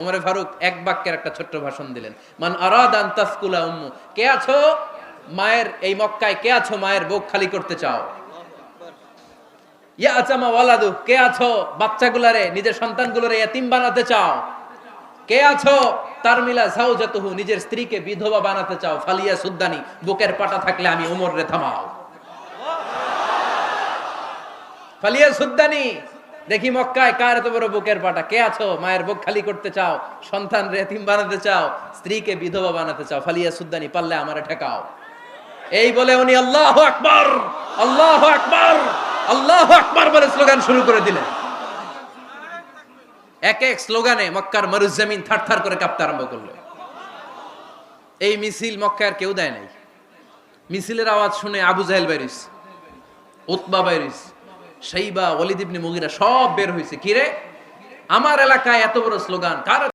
ওমর ফারুক এক বাক্যের একটা ছোট্ট ভাষণ দিলেন, মান আরাদা আন তাসকুলা উম্মু, কে আছো মায়ের এই মক্কায়, কে আছো মায়ের বুক খালি করতে চাও? ইয়া আচামা ওয়ালাদু, কে আছো বাচ্চাগুলারে নিজের সন্তানগুলোরে ইয়াতিম বানাতে চাও? কে আছো তারমিলা যাওজাতুহু, নিজের স্ত্রীকে বিধবা বানাতে চাও? ফালিয়া সুদ্দানি, বুকের পাটা থাকলে আমি ওমর রে থামাও। ফালিয়া সুদ্দানি, দেখি মক্কায় কার এত বড় বুকের পাটা, কে আছো মায়ের বুক খালি করতে চাও, সন্তান রে এতিম বানাতে চাও, স্ত্রীকে বিধবা বানাতে চাও? ফালিয়া সুদ্দানি, পারলে আমারে ঠেকাও। এই বলে উনি আল্লাহু আকবার, আল্লাহু আকবার, আল্লাহু আকবার বলে স্লোগান শুরু করে দিলেন। এক এক স্লোগানে মক্কার মরুজমিন থারথার করে কাঁপতে আরম্ভ করলো। এই মিছিল মক্কার কেউ দেয় নাই। মিছিলের আওয়াজ শুনে আবু জাহেল বাইরিস, উতবা বাইরিস, শাইবা, ওয়ালিদ ইবনে মুগিরা সব বের হইছে। কিরে, আমার এলাকায় এত বড় স্লোগান কার?